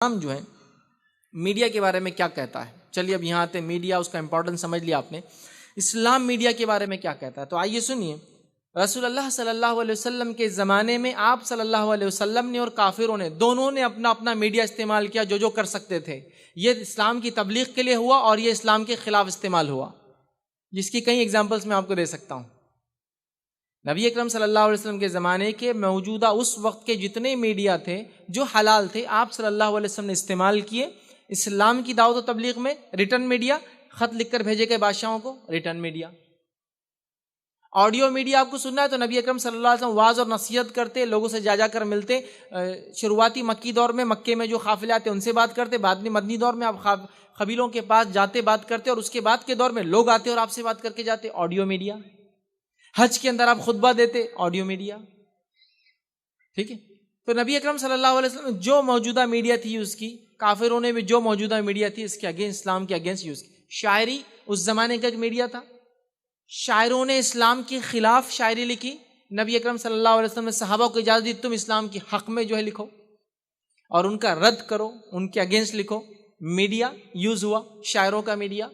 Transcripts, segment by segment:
اسلام جو ہے میڈیا کے بارے میں کیا کہتا ہے. چلیے اب یہاں آتے ہیں، میڈیا اس کا امپورٹنس سمجھ لیا آپ نے. اسلام میڈیا کے بارے میں کیا کہتا ہے، تو آئیے سنیے. رسول اللہ صلی اللہ علیہ وسلم کے زمانے میں آپ صلی اللہ علیہ وسلم نے اور کافروں نے دونوں نے اپنا اپنا میڈیا استعمال کیا جو کر سکتے تھے. یہ اسلام کی تبلیغ کے لیے ہوا اور یہ اسلام کے خلاف استعمال ہوا، جس کی کئی ایگزامپلس میں آپ کو دے سکتا ہوں. نبی اکرم صلی اللہ علیہ وسلم کے زمانے کے موجودہ اس وقت کے جتنے میڈیا تھے جو حلال تھے، آپ صلی اللہ علیہ وسلم نے استعمال کیے اسلام کی دعوت و تبلیغ میں. ریٹرن میڈیا، خط لکھ کر بھیجے گئے بادشاہوں کو، ریٹرن میڈیا. آڈیو میڈیا آپ کو سننا ہے تو نبی اکرم صلی اللہ علیہ وسلم واعظ اور نصیحت کرتے، لوگوں سے جا کر ملتے. شروعاتی مکی دور میں مکے میں جو قافلے آتے ان سے بات کرتے، بعد میں مدنی دور میں آپ قبیلوں کے پاس جاتے بات کرتے، اور اس کے بعد کے دور میں لوگ آتے اور آپ سے بات کر کے جاتے. Audio media. حج کے اندر آپ خطبہ دیتے، آڈیو میڈیا. ٹھیک ہے. تو نبی اکرم صلی اللہ علیہ وسلم جو موجودہ میڈیا تھی اس کی، کافروں نے بھی جو موجودہ میڈیا تھی اس کے اگینسٹ، اسلام کے اگینسٹ یوز کی. شاعری اس زمانے کا ایک میڈیا تھا. شاعروں نے اسلام کے خلاف شاعری لکھی. نبی اکرم صلی اللہ علیہ وسلم نے صحابہ کو اجازت دی تم اسلام کے حق میں جو ہے لکھو اور ان کا رد کرو، ان کے اگینسٹ لکھو. میڈیا یوز ہوا، شاعروں کا میڈیا.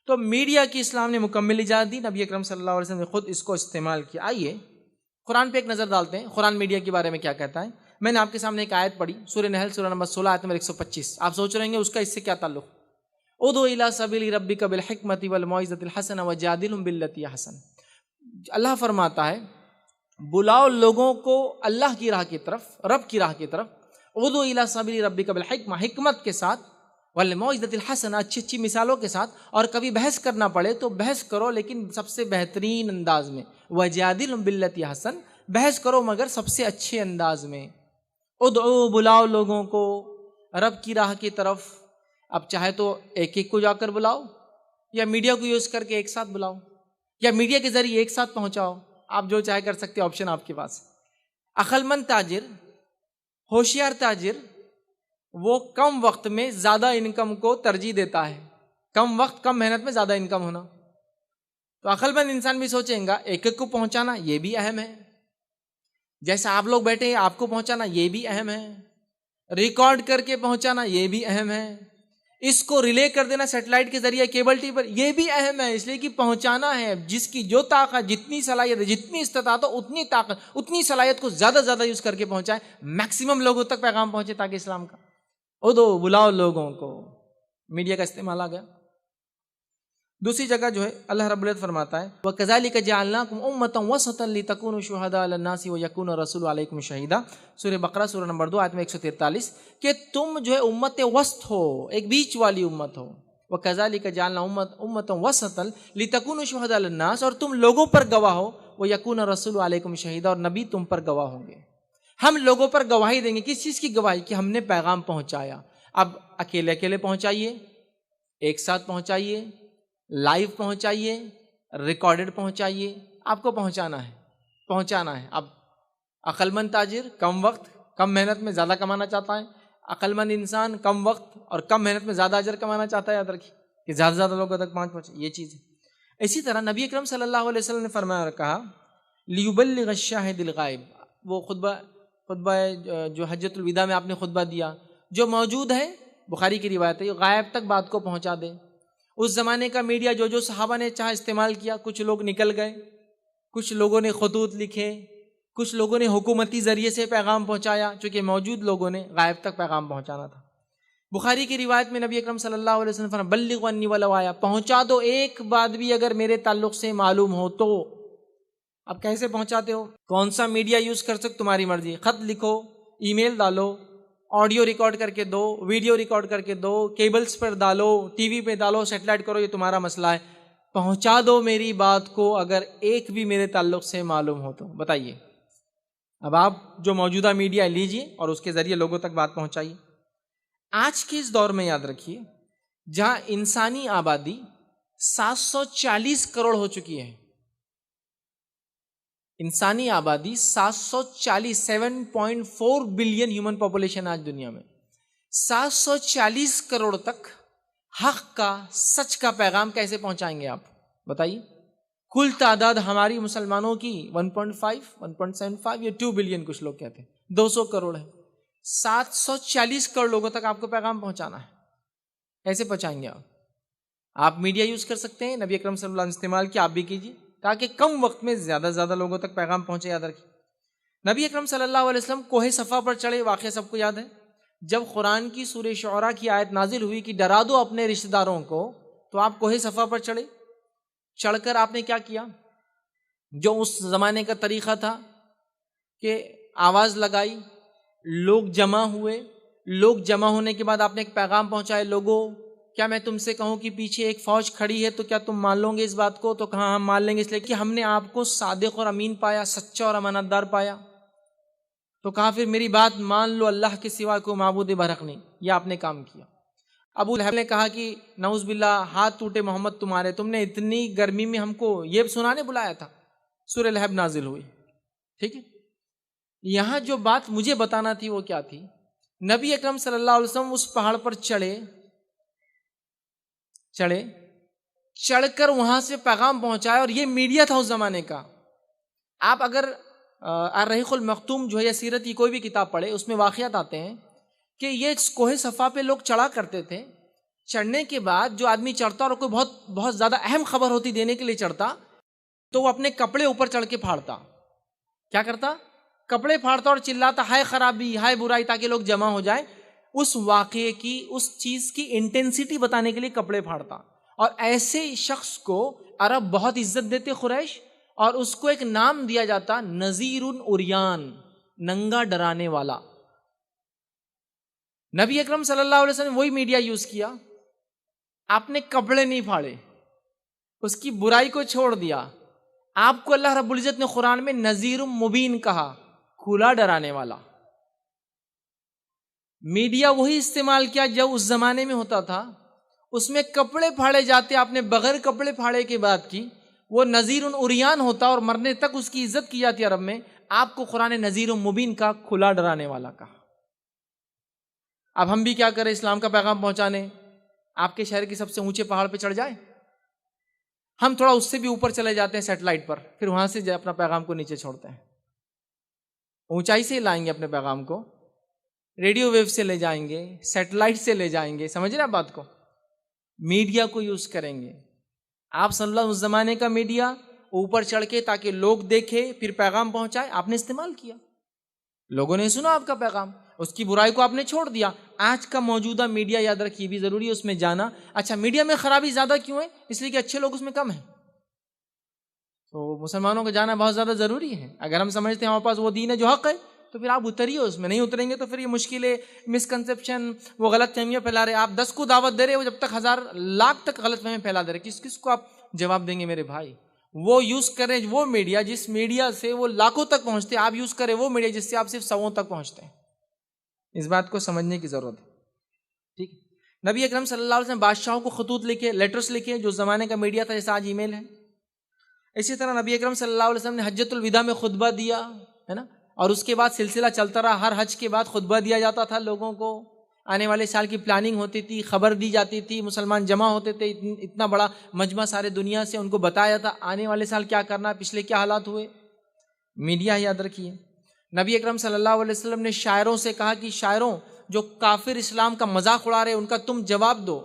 تو میڈیا کی اسلام نے مکمل اجازت دی، نبی اکرم صلی اللہ علیہ وسلم نے خود اس کو استعمال کیا. آئیے قرآن پہ ایک نظر ڈالتے ہیں، قرآن میڈیا کے بارے میں کیا کہتا ہے. میں نے آپ کے سامنے ایک آیت پڑھی، سورہ نحل سورہ نمبر 16 آیت نمبر 125. آپ سوچ رہے ہیں اس کا اس سے کیا تعلق؟ ادعو الی سبیل ربک بالحکمۃ والموعظۃ الحسنہ وجادلہم باللتی احسن. اللہ فرماتا ہے بلاؤ لوگوں کو اللہ کی راہ کی طرف، رب کی راہ کی طرف. ادعو الی سبیل ربک بالحکمہ، حکمت کے ساتھ، والموعظۃ الحسنہ، اچھی اچھی مثالوں کے ساتھ. اور کبھی بحث کرنا پڑے تو بحث کرو لیکن سب سے بہترین انداز میں. وجادلہم باللتی احسن، بحث کرو مگر سب سے اچھے انداز میں. ادعو، بلاؤ لوگوں کو رب کی راہ کی طرف. اب چاہے تو ایک ایک کو جا کر بلاؤ، یا میڈیا کو یوز کر کے ایک ساتھ بلاؤ، یا میڈیا کے ذریعے ایک ساتھ پہنچاؤ. آپ جو چاہے کر سکتے، آپشن آپ کے پاس. عقل مند تاجر، ہوشیار تاجر وہ کم وقت میں زیادہ انکم کو ترجیح دیتا ہے. کم وقت کم محنت میں زیادہ انکم ہونا. تو عقل مند انسان بھی سوچیں گا ایک ایک کو پہنچانا یہ بھی اہم ہے، جیسا آپ لوگ بیٹھے ہیں آپ کو پہنچانا یہ بھی اہم ہے، ریکارڈ کر کے پہنچانا یہ بھی اہم ہے، اس کو ریلے کر دینا سیٹلائٹ کے ذریعے کیبل ٹی پر یہ بھی اہم ہے. اس لیے کہ پہنچانا ہے. جس کی جو طاقت، جتنی صلاحیت ہے، جتنی استطاعت ہو اتنی طاقت اتنی صلاحیت کو زیادہ زیادہ یوز کر کے پہنچائے، میکسیمم لوگوں تک پیغام پہنچے تاکہ اسلام کا. ادعو، بلاؤ لوگوں کو. میڈیا کا استعمال آ گیا. دوسری جگہ جو ہے اللہ رب العزت فرماتا ہے وَكَذَلِكَ جَعَلْنَاكُمْ أُمَّةً وَسَطًا لِتَكُونُوا شُهَدَاءَ عَلَى النَّاسِ وَيَكُونَ الرَّسُولُ عَلَيْكُمْ شَهِيدًا. سورہ بقرہ سورہ نمبر 2 آیت میں 143 کہ تم جو ہے امت وسط ہو، ایک بیچ والی امت ہو. وَكَذَلِكَ جَعَلْنَا أُمَّةً وَسَطًا لِتَكُونُوا شُهَدَاءَ عَلَى النَّاسِ، اور تم لوگوں پر گواہ ہو. وَيَكُونَ الرَّسُولُ عَلَيْكُمْ شَهِيدًا، اور نبی تم پر گواہ ہوں گے. ہم لوگوں پر گواہی دیں گے. کس چیز کی گواہی؟ کہ ہم نے پیغام پہنچایا. اب اکیلے اکیلے پہنچائیے، ایک ساتھ پہنچائیے، لائیو پہنچائیے، ریکارڈڈ پہنچائیے، آپ کو پہنچانا ہے. اب عقل مند تاجر کم وقت کم محنت میں زیادہ کمانا چاہتا ہے، عقل مند انسان کم وقت اور کم محنت میں زیادہ اجر کمانا چاہتا ہے. یاد رکھیے کہ زیادہ سے زیادہ لوگوں تک پہنچے، یہ چیز ہے. اسی طرح نبی اکرم صلی اللہ علیہ وسلم نے فرمایا اور کہا لیبلغ الشاہد الغائب. وہ خطبہ جو حجۃ الوداع میں آپ نے خطبہ دیا، جو موجود ہے، بخاری کی روایت ہے، غائب تک بات کو پہنچا دے. اس زمانے کا میڈیا جو صحابہ نے چاہا استعمال کیا. کچھ لوگ نکل گئے، کچھ لوگوں نے خطوط لکھے، کچھ لوگوں نے حکومتی ذریعے سے پیغام پہنچایا، چونکہ موجود لوگوں نے غائب تک پیغام پہنچانا تھا. بخاری کی روایت میں نبی اکرم صلی اللہ علیہ وسلم فرمایا بلغوا انی ولو آیا، پہنچا دو ایک بات بھی اگر میرے تعلق سے معلوم ہو تو. اب کیسے پہنچاتے ہو؟ کون سا میڈیا یوز کر سکتے تمہاری مرضی. خط لکھو، ای میل ڈالو، آڈیو ریکارڈ کر کے دو، ویڈیو ریکارڈ کر کے دو، کیبلز پر ڈالو، ٹی وی پہ ڈالو، سیٹلائٹ کرو، یہ تمہارا مسئلہ ہے. پہنچا دو میری بات کو اگر ایک بھی میرے تعلق سے معلوم ہو تو. بتائیے اب آپ جو موجودہ میڈیا لیجئے اور اس کے ذریعے لوگوں تک بات پہنچائیے. آج کے اس دور میں یاد رکھیے جہاں انسانی آبادی 740 کروڑ ہو چکی ہے، انسانی آبادی 7.4 بلین ہیومن پاپولیشن آج دنیا میں. 740 کروڑ تک حق کا، سچ کا پیغام کیسے پہنچائیں گے آپ؟ بتائیے. کل تعداد ہماری مسلمانوں کی 1.5 1.75 یا 2 بلین کچھ لوگ کہتے ہیں، 200 کروڑ ہے. 740 کروڑ لوگوں تک آپ کو پیغام پہنچانا ہے. ایسے پہنچائیں گے آپ میڈیا یوز کر سکتے ہیں، نبی اکرم صلی اللہ علیہ وسلم استعمال کیا، آپ بھی کیجیے تاکہ کم وقت میں زیادہ سے زیادہ لوگوں تک پیغام پہنچے. یاد رکھیے نبی اکرم صلی اللہ علیہ وسلم کوہ صفا پر چڑھے، واقعہ سب کو یاد ہے. جب قرآن کی سورہ شعراء کی آیت نازل ہوئی کہ ڈرا دو اپنے رشتہ داروں کو، تو آپ کوہ صفا پر چڑھے. چڑھ کر آپ نے کیا کیا؟ جو اس زمانے کا طریقہ تھا کہ آواز لگائی، لوگ جمع ہوئے. لوگ جمع ہونے کے بعد آپ نے ایک پیغام پہنچایا، لوگوں کیا میں تم سے کہوں کہ پیچھے ایک فوج کھڑی ہے تو کیا تم مان لو گے اس بات کو؟ تو کہاں ہم مان لیں گے، اس لیے کہ ہم نے آپ کو صادق اور امین پایا، سچا اور امانت دار پایا. تو کہا پھر میری بات مان لو، اللہ کے سوا کوئی معبود برحق نہیں. یہ آپ نے کام کیا. ابو لہب نے کہا کہ نعوذ باللہ ہاتھ ٹوٹے محمد تمہارے، تم نے اتنی گرمی میں ہم کو یہ سنانے بلایا تھا. سورہ لہب نازل ہوئی. ٹھیک ہے، یہاں جو بات مجھے بتانا تھی وہ کیا تھی؟ نبی اکرم صلی اللہ علیہ وسلم اس پہاڑ پر چڑھے چڑھ کر وہاں سے پیغام پہنچایا، اور یہ میڈیا تھا اس زمانے کا. آپ اگر الرحیق المختوم جو ہے یا سیرت کی کوئی بھی کتاب پڑھے، اس میں واقعات آتے ہیں کہ یہ کوہ صفا پہ لوگ چڑھا کرتے تھے. چڑھنے کے بعد جو آدمی چڑھتا اور کوئی بہت زیادہ اہم خبر ہوتی دینے کے لیے چڑھتا، تو وہ اپنے کپڑے اوپر چڑھ کے پھاڑتا. کیا کرتا؟ کپڑے پھاڑتا اور چلاتا ہائے خرابی، ہائے برائی، تاکہ لوگ جمع ہو جائیں. اس واقعے کی، اس چیز کی انٹینسٹی بتانے کے لیے کپڑے پھاڑتا. اور ایسے شخص کو عرب بہت عزت دیتے قریش، اور اس کو ایک نام دیا جاتا نذیر عریان، ننگا ڈرانے والا. نبی اکرم صلی اللہ علیہ وسلم وہی میڈیا یوز کیا. آپ نے کپڑے نہیں پھاڑے، اس کی برائی کو چھوڑ دیا. آپ کو اللہ رب العزت نے قرآن میں نذیر مبین کہا، کھلا ڈرانے والا. میڈیا وہی استعمال کیا جو اس زمانے میں ہوتا تھا. اس میں کپڑے پھاڑے جاتے، آپ نے بغیر کپڑے پھاڑے کی بات کی. وہ نذیر عریان ہوتا اور مرنے تک اس کی عزت کی جاتی عرب میں. آپ کو قرآن نذیر مبین کا، کھلا ڈرانے والا کہا. اب ہم بھی کیا کریں اسلام کا پیغام پہنچانے؟ آپ کے شہر کے سب سے اونچے پہاڑ پہ چڑھ جائیں؟ ہم تھوڑا اس سے بھی اوپر چلے جاتے ہیں سیٹلائٹ پر، پھر وہاں سے اپنا پیغام کو نیچے چھوڑتے ہیں. اونچائی سے لائیں گے اپنے پیغام کو، ریڈیو ویو سے لے جائیں گے، سیٹلائٹ سے لے جائیں گے. سمجھ رہے ہیں بات کو؟ میڈیا کو یوز کریں گے. آپ صلی اللہ علیہ زمانے کا میڈیا اوپر چڑھ کے تاکہ لوگ دیکھے پھر پیغام پہنچائے، آپ نے استعمال کیا. لوگوں نے سنا آپ کا پیغام، اس کی برائی کو آپ نے چھوڑ دیا. آج کا موجودہ میڈیا یاد رکھیے بھی ضروری ہے اس میں جانا. اچھا میڈیا میں خرابی زیادہ کیوں ہے؟ اس لیے کہ اچھے لوگ اس میں کم ہیں. تو مسلمانوں کو جانا بہت زیادہ ضروری ہے. اگر ہم سمجھتے ہیں ہمارے پاس وہ دین ہے جو حق ہے تو پھر آپ اتریے اس میں. نہیں اتریں گے تو پھر یہ مشکل ہے، مسکنسیپشن، وہ غلط فہمیاں پھیلا رہے. آپ 10 کو دعوت دے رہے، وہ جب تک 1000 لاکھ تک غلط فہمیاں پھیلا دے رہے. کس کو آپ جواب دیں گے میرے بھائی؟ وہ یوز کریں وہ میڈیا جس میڈیا سے وہ لاکھوں تک پہنچتے. آپ یوز کریں وہ میڈیا جس سے آپ صرف 100 تک پہنچتے ہیں. اس بات کو سمجھنے کی ضرورت ہے. ٹھیک ہے، نبی اکرم صلی اللہ علیہ وسلم بادشاہوں کو خطوط لکھے، لیٹرز لکھے، جو زمانے کا میڈیا تھا جیسا آج ای میل ہے. اسی طرح نبی اکرم صلی اللہ علیہ وسلم نے حجۃ الوداع میں خطبہ دیا ہے نا، اور اس کے بعد سلسلہ چلتا رہا. ہر حج کے بعد خطبہ دیا جاتا تھا لوگوں کو. آنے والے سال کی پلاننگ ہوتی تھی، خبر دی جاتی تھی، مسلمان جمع ہوتے تھے. اتنا بڑا مجمع سارے دنیا سے، ان کو بتایا تھا آنے والے سال کیا کرنا، پچھلے کیا حالات ہوئے. میڈیا یاد رکھیے. نبی اکرم صلی اللہ علیہ وسلم نے شاعروں سے کہا کہ شاعروں جو کافر اسلام کا مذاق اڑا رہے ان کا تم جواب دو،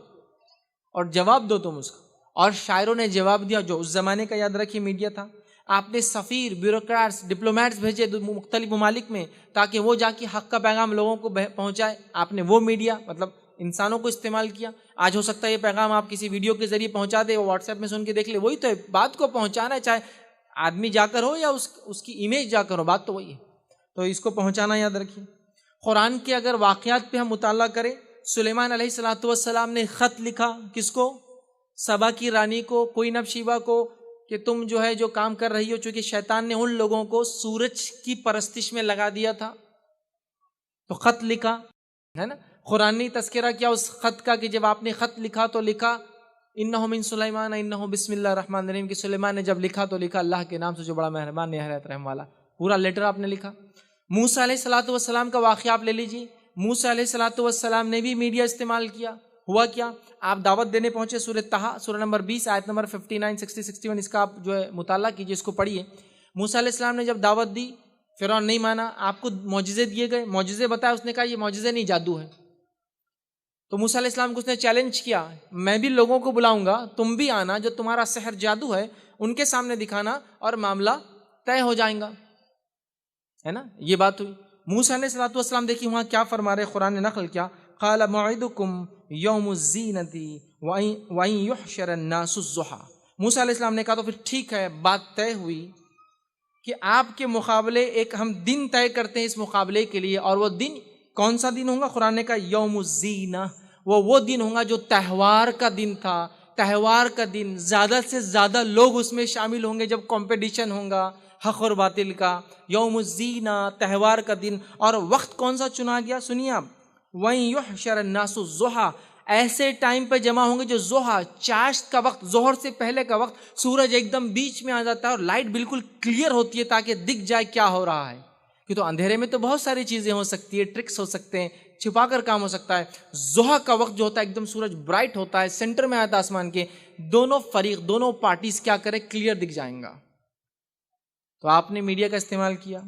اور جواب دو تم اس کا. اور شاعروں نے جواب دیا. جو اس زمانے کا یاد رکھیے میڈیا تھا. آپ نے سفیر، بیوروکریٹس، ڈپلومیٹس بھیجے مختلف ممالک میں تاکہ وہ جا کے حق کا پیغام لوگوں کو پہنچائے. آپ نے وہ میڈیا مطلب انسانوں کو استعمال کیا. آج ہو سکتا ہے یہ پیغام آپ کسی ویڈیو کے ذریعے پہنچا دے، وہ واٹس ایپ میں سن کے دیکھ لے. وہی تو ہے، بات کو پہنچانا ہے، چاہے آدمی جا کر ہو یا اس کی امیج جا کر ہو، بات تو وہی ہے. تو اس کو پہنچانا یاد رکھیے. قرآن کے اگر واقعات پہ ہم مطالعہ کریں، سلیمان علیہ السلام نے خط لکھا کس کو؟ سبا کی رانی کو، کوئین آف شیبا کو، کہ تم جو ہے جو کام کر رہی ہو، چونکہ شیطان نے ان لوگوں کو سورج کی پرستش میں لگا دیا تھا تو خط لکھا ہے نا. قرآن نے تذکرہ کیا اس خط کا کہ جب آپ نے خط لکھا تو لکھا انہ من سلیمان انہ بسم اللہ الرحمن الرحیم، کہ سلیمان نے جب لکھا تو لکھا اللہ کے نام سے جو بڑا مہربان نہایت رحم والا. پورا لیٹر آپ نے لکھا. موسیٰ علیہ السلام کا واقعہ آپ لے لیجیے. موسیٰ علیہ السلام نے بھی میڈیا استعمال کیا. ہوا کیا؟ آپ دعوت دینے پہنچے. سورہ طٰہٰ سورہ نمبر 20 آیت نمبر 59 60 61 اس کا آپ جو ہے مطالعہ کیجیے، اس کو پڑھیے. موسیٰ علیہ السلام نے جب دعوت دی فرعون نہیں مانا، آپ کو معجزے دیے گئے، معجزے بتایا، اس نے کہا یہ معجزے نہیں، جادو ہے۔ تو موسیٰ علیہ السلام کو اس نے چیلنج کیا، میں بھی لوگوں کو بلاؤں گا، تم بھی آنا، جو تمہارا سحر جادو ہے ان کے سامنے دکھانا اور معاملہ طے ہو جائیں گا، ہے نا؟ یہ بات ہوئی۔ موسیٰ علیہ السلام دیکھیے وہاں کیا فرما رہے، قرآن نے نقل کیا، قال موعدکم یوم الزینۃ وان یحشر الناس الضحیٰ۔ موسیٰ علیہ السلام نے کہا تو پھر ٹھیک ہے، بات طے ہوئی کہ آپ کے مقابلے ایک ہم دن طے کرتے ہیں اس مقابلے کے لیے، اور وہ دن کون سا دن ہوگا؟ قرآن نے کہا یوم الزینہ، وہ دن ہوگا جو تہوار کا دن تھا، تہوار کا دن، زیادہ سے زیادہ لوگ اس میں شامل ہوں گے، جب کمپٹیشن ہوگا حق اور باطل کا، یوم الزینہ، تہوار کا دن۔ اور وقت کون سا چنا گیا؟ سنیے آپ، وَإِن يُحْشَرَ النَّاسُ الضُّحَىٰ، ایسے ٹائم پہ جمع ہوں گے جو ضحیٰ، چاشت کا وقت، ظہر سے پہلے کا وقت، سورج ایک دم بیچ میں آ جاتا ہے اور لائٹ بالکل کلیئر ہوتی ہے تاکہ دکھ جائے کیا ہو رہا ہے، کہ تو اندھیرے میں تو بہت ساری چیزیں ہو سکتی ہے، ٹرکس ہو سکتے ہیں، چھپا کر کام ہو سکتا ہے۔ ضحیٰ کا وقت جو ہوتا ہے ایک دم سورج برائٹ ہوتا ہے، سینٹر میں آتا ہے آسمان کے، دونوں فریق، دونوں پارٹیز کیا کرے، کلیئر دکھ جائیں گا۔ تو آپ نے میڈیا کا استعمال کیا۔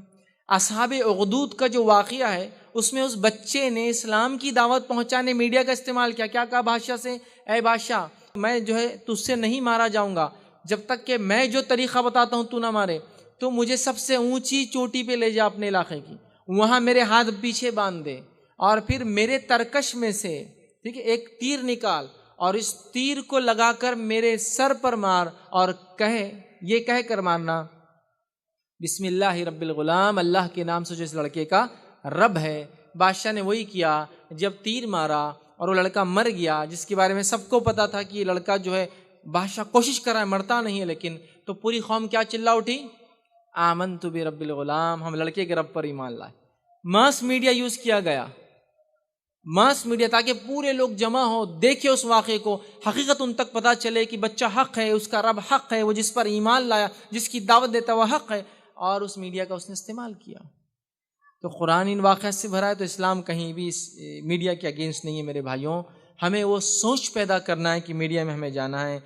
اصحاب اخدود کا جو واقعہ ہے اس میں اس بچے نے اسلام کی دعوت پہنچانے میڈیا کا استعمال کیا۔ کیا کہا بادشاہ سے، اے بادشاہ میں جو ہے تجھ سے نہیں مارا جاؤں گا جب تک کہ میں جو طریقہ بتاتا ہوں تو نہ مارے، تو مجھے سب سے اونچی چوٹی پہ لے جا اپنے علاقے کی، وہاں میرے ہاتھ پیچھے باندھ دے، اور پھر میرے ترکش میں سے ٹھیک ہے ایک تیر نکال، اور اس تیر کو لگا کر میرے سر پر مار، اور یہ کہہ کر مارنا بسم اللہ رب الغلام، اللہ کے نام سے جو اس لڑکے کا رب ہے۔ بادشاہ نے وہی کیا، جب تیر مارا اور وہ لڑکا مر گیا، جس کے بارے میں سب کو پتا تھا کہ یہ لڑکا جو ہے، بادشاہ کوشش کر رہا ہے مرتا نہیں ہے، لیکن تو پوری قوم کیا چلا اٹھی، آمنت برب الغلام، ہم لڑکے کے رب پر ایمان لائے۔ ماس میڈیا یوز کیا گیا، ماس میڈیا، تاکہ پورے لوگ جمع ہو، دیکھے اس واقعے کو، حقیقت ان تک پتہ چلے کہ بچہ حق ہے، اس کا رب حق ہے، وہ جس پر ایمان لایا، جس کی دعوت دیتا وہ حق ہے، اور اس میڈیا کا اس نے استعمال کیا۔ تو قرآن ان واقعات سے بھرا ہے، تو اسلام کہیں بھی اس میڈیا کے اگینسٹ نہیں ہے میرے بھائیوں۔ ہمیں وہ سوچ پیدا کرنا ہے کہ میڈیا میں ہمیں جانا ہے۔